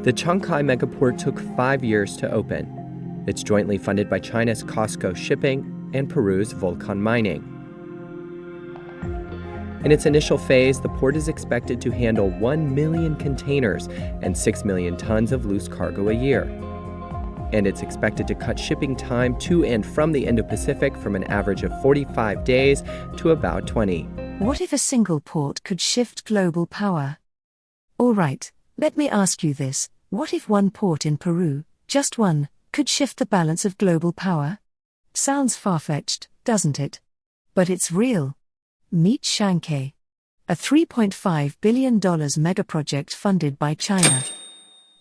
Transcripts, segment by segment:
The Chancay megaport took 5 years to open. It's jointly funded by China's COSCO Shipping and Peru's Volcan Mining. In its initial phase, the port is expected to handle 1 million containers and 6 million tons of loose cargo a year. And it's expected to cut shipping time to and from the Indo-Pacific from an average of 45 days to about 20. What if a single port could shift global power? All right, let me ask you this. What if one port in Peru, just one, could shift the balance of global power? Sounds far-fetched, doesn't it? But it's real. Meet Chancay, a $3.5 billion megaproject funded by China.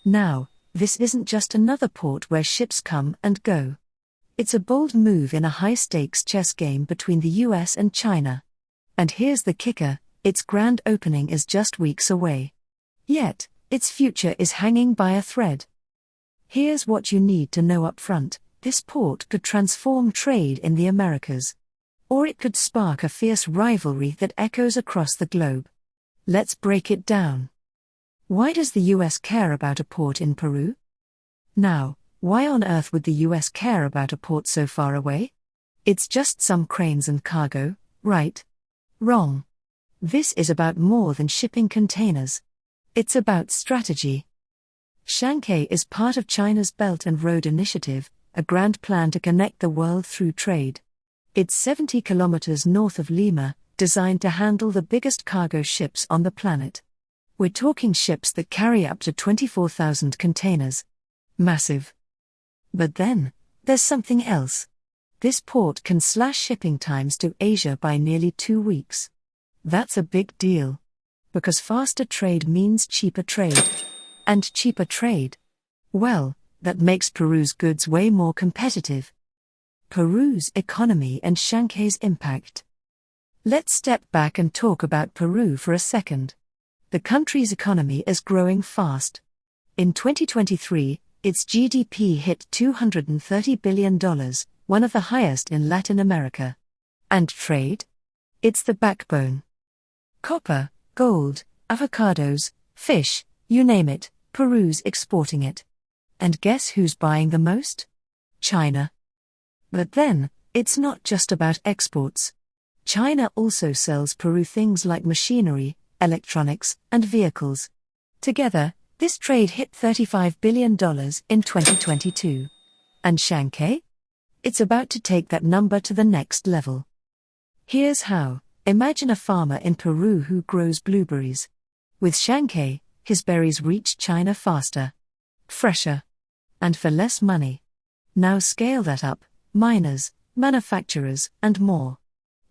Now, this isn't just another port where ships come and go. It's a bold move in a high-stakes chess game between the US and China. And here's the kicker, its grand opening is just weeks away. Yet, its future is hanging by a thread. Here's what you need to know up front: this port could transform trade in the Americas. Or it could spark a fierce rivalry that echoes across the globe. Let's break it down. Why does the US care about a port in Peru? Now, why on earth would the US care about a port so far away? It's just some cranes and cargo, right? Wrong. This is about more than shipping containers. It's about strategy. Chancay is part of China's Belt and Road Initiative, a grand plan to connect the world through trade. It's 70 kilometers north of Lima, designed to handle the biggest cargo ships on the planet. We're talking ships that carry up to 24,000 containers. Massive. But then, there's something else. This port can slash shipping times to Asia by nearly 2 weeks. That's a big deal. Because faster trade means cheaper trade. And cheaper trade, well, that makes Peru's goods way more competitive. Peru's economy and Chancay's impact. Let's step back and talk about Peru for a second. The country's economy is growing fast. In 2023, its GDP hit $230 billion, one of the highest in Latin America. And trade? It's the backbone. Copper, gold, avocados, fish, you name it, Peru's exporting it. And guess who's buying the most? China. But then, it's not just about exports. China also sells Peru things like machinery, electronics, and vehicles. Together, this trade hit $35 billion in 2022. And Chancay? It's about to take that number to the next level. Here's how. Imagine a farmer in Peru who grows blueberries. With Chancay, his berries reach China faster, fresher, and for less money. Now scale that up, miners, manufacturers, and more.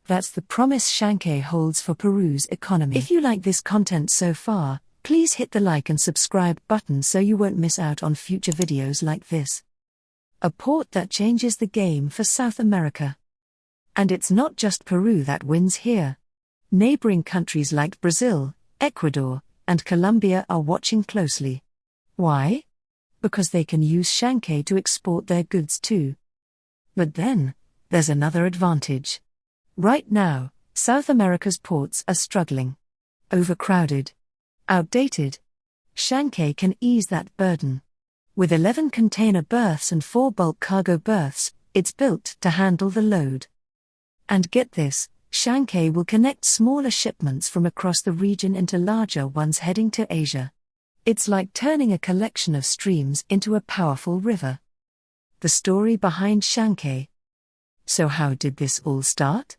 That's the promise Chancay holds for Peru's economy. If you like this content so far, please hit the like and subscribe button so you won't miss out on future videos like this. A port that changes the game for South America. And it's not just Peru that wins here. Neighboring countries like Brazil, Ecuador, and Colombia are watching closely. Why? Because they can use Chancay to export their goods too. But then, there's another advantage. Right now, South America's ports are struggling. Overcrowded. Outdated. Chancay can ease that burden. With 11 container berths and 4 bulk cargo berths, it's built to handle the load. And get this, Chancay will connect smaller shipments from across the region into larger ones heading to Asia. It's like turning a collection of streams into a powerful river. The story behind Chancay. So how did this all start?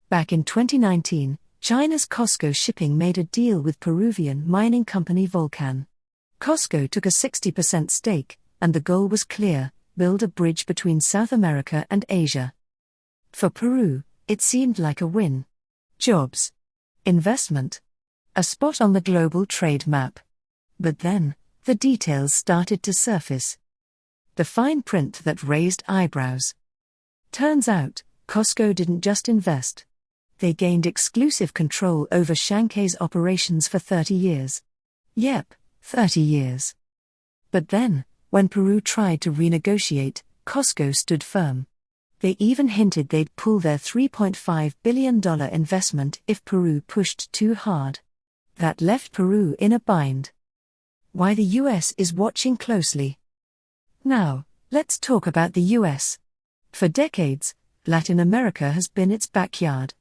Back in 2019, China's COSCO Shipping made a deal with Peruvian mining company Volcan. COSCO took a 60% stake, and the goal was clear: build a bridge between South America and Asia. For Peru, it seemed like a win. Jobs. Investment. A spot on the global trade map. But then, the details started to surface. The fine print that raised eyebrows. Turns out, COSCO didn't just invest. They gained exclusive control over Chancay's operations for 30 years. Yep, 30 years. But then, when Peru tried to renegotiate, COSCO stood firm. They even hinted they'd pull their $3.5 billion investment if Peru pushed too hard. That left Peru in a bind. why the US is watching closely. Now, let's talk about the US. For decades, Latin America has been its backyard,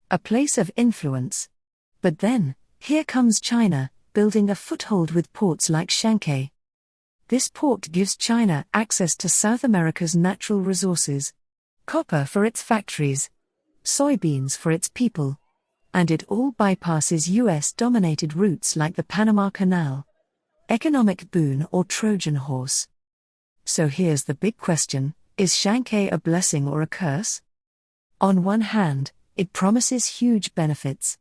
a place of influence. But then, here comes China, building a foothold with ports like Chancay. This port gives China access to South America's natural resources, copper for its factories, soybeans for its people, and it all bypasses US-dominated routes like the Panama Canal. Economic boon or Trojan Horse? So here's the big question, is Chancay a blessing or a curse? On one hand, it promises huge benefits.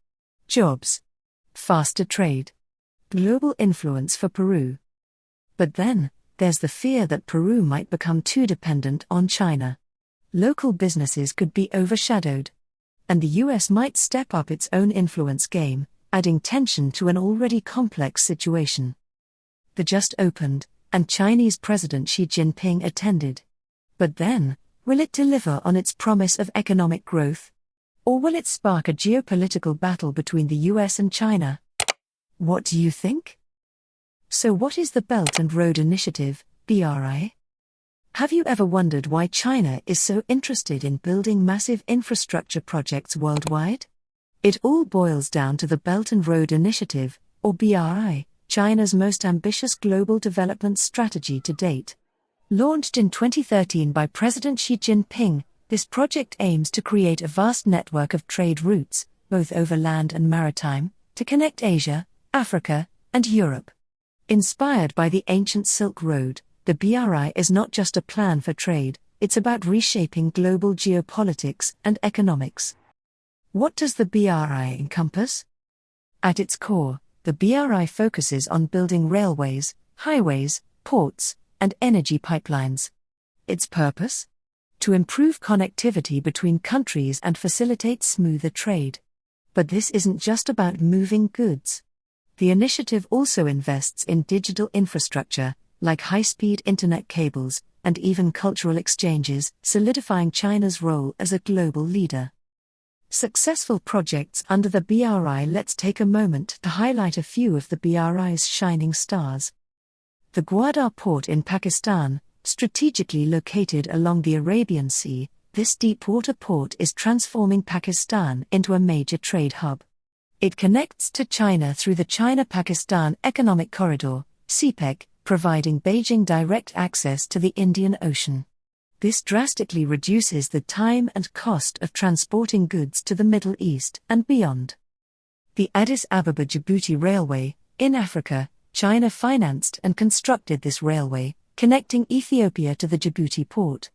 Jobs, faster trade, global influence for Peru. But then, there's the fear that Peru might become too dependent on China. Local businesses could be overshadowed, and the US might step up its own influence game, adding tension to an already complex situation. The just opened, and Chinese President Xi Jinping attended. But then, will it deliver on its promise of economic growth? Or will it spark a geopolitical battle between the US and China? What do you think? So what is the Belt and Road Initiative, BRI? Have you ever wondered why China is so interested in building massive infrastructure projects worldwide? It all boils down to the Belt and Road Initiative, or BRI, China's most ambitious global development strategy to date. Launched in 2013 by President Xi Jinping, this project aims to create a vast network of trade routes, both over land and maritime, to connect Asia, Africa, and Europe. Inspired by the ancient Silk Road, the BRI is not just a plan for trade, it's about reshaping global geopolitics and economics. What does the BRI encompass? At its core, the BRI focuses on building railways, highways, ports, and energy pipelines. Its purpose? To improve connectivity between countries and facilitate smoother trade. But this isn't just about moving goods. The initiative also invests in digital infrastructure, like high-speed internet cables, and even cultural exchanges, solidifying China's role as a global leader. Successful projects under the BRI. Let's take a moment to highlight a few of the BRI's shining stars. The Gwadar port in Pakistan, strategically located along the Arabian Sea, this deep-water port is transforming Pakistan into a major trade hub. It connects to China through the China-Pakistan Economic Corridor, CPEC, providing Beijing direct access to the Indian Ocean. This drastically reduces the time and cost of transporting goods to the Middle East and beyond. The Addis Ababa-Djibouti Railway, in Africa, China financed and constructed this railway, connecting Ethiopia to the Djibouti port.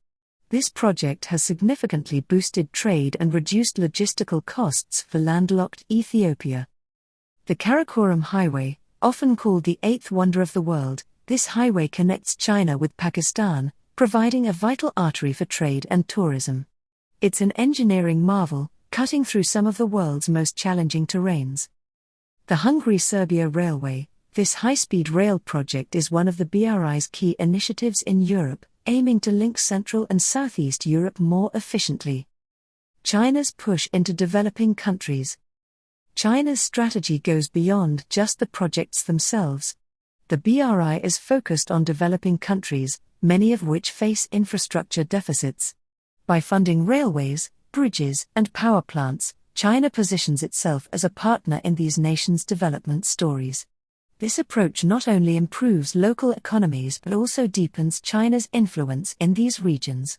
This project has significantly boosted trade and reduced logistical costs for landlocked Ethiopia. The Karakoram Highway, often called the eighth wonder of the world, this highway connects China with Pakistan, providing a vital artery for trade and tourism. It's an engineering marvel, cutting through some of the world's most challenging terrains. The Hungary-Serbia Railway, this high-speed rail project is one of the BRI's key initiatives in Europe, aiming to link Central and Southeast Europe more efficiently. China's push into developing countries. China's strategy goes beyond just the projects themselves. The BRI is focused on developing countries, many of which face infrastructure deficits. By funding railways, bridges, and power plants, China positions itself as a partner in these nations' development stories. This approach not only improves local economies but also deepens China's influence in these regions.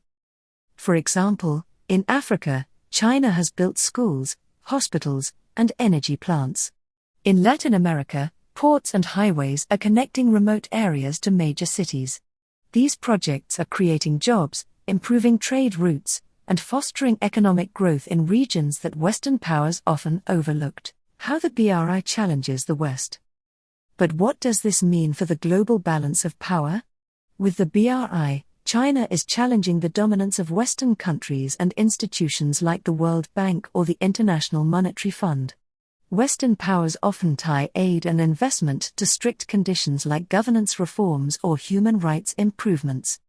For example, in Africa, China has built schools, hospitals, and energy plants. In Latin America, ports and highways are connecting remote areas to major cities. These projects are creating jobs, improving trade routes, and fostering economic growth in regions that Western powers often overlooked. How the BRI challenges the West. But what does this mean for the global balance of power? With the BRI, China is challenging the dominance of Western countries and institutions like the World Bank or the International Monetary Fund. Western powers often tie aid and investment to strict conditions like governance reforms or human rights improvements.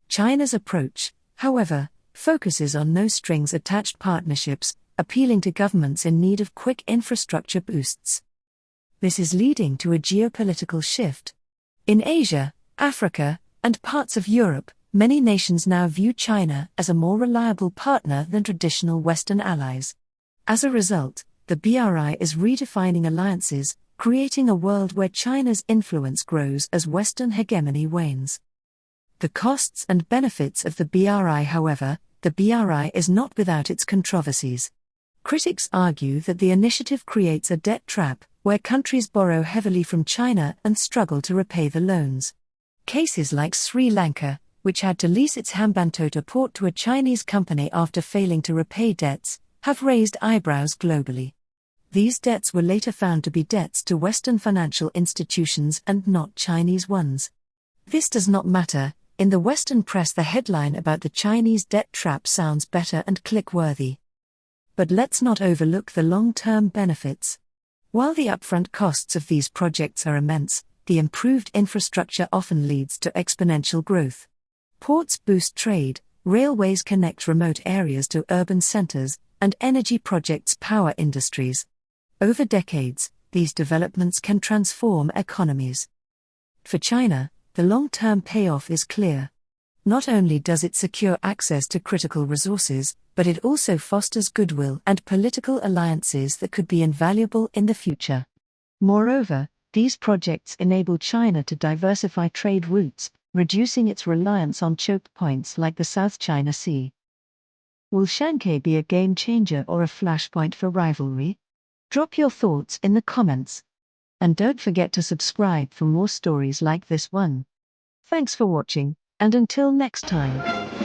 China's approach, however, focuses on no-strings-attached partnerships, appealing to governments in need of quick infrastructure boosts. This is leading to a geopolitical shift. In Asia, Africa, and parts of Europe, many nations now view China as a more reliable partner than traditional Western allies. As a result, the BRI is redefining alliances, creating a world where China's influence grows as Western hegemony wanes. The costs and benefits of the BRI, however, the BRI is not without its controversies. Critics argue that the initiative creates a debt trap, where countries borrow heavily from China and struggle to repay the loans. Cases like Sri Lanka, which had to lease its Hambantota port to a Chinese company after failing to repay debts, have raised eyebrows globally. These debts were later found to be debts to Western financial institutions and not Chinese ones. This does not matter. In the Western press, the headline about the Chinese debt trap sounds better and click-worthy. But let's not overlook the long-term benefits. While the upfront costs of these projects are immense, the improved infrastructure often leads to exponential growth. Ports boost trade, railways connect remote areas to urban centers, and energy projects power industries. Over decades, these developments can transform economies. For China, the long-term payoff is clear. Not only does it secure access to critical resources, but it also fosters goodwill and political alliances that could be invaluable in the future. Moreover, these projects enable China to diversify trade routes, reducing its reliance on choke points like the South China Sea. Will Chancay be a game changer or a flashpoint for rivalry? Drop your thoughts in the comments. And don't forget to subscribe for more stories like this one. Thanks for watching, and until next time.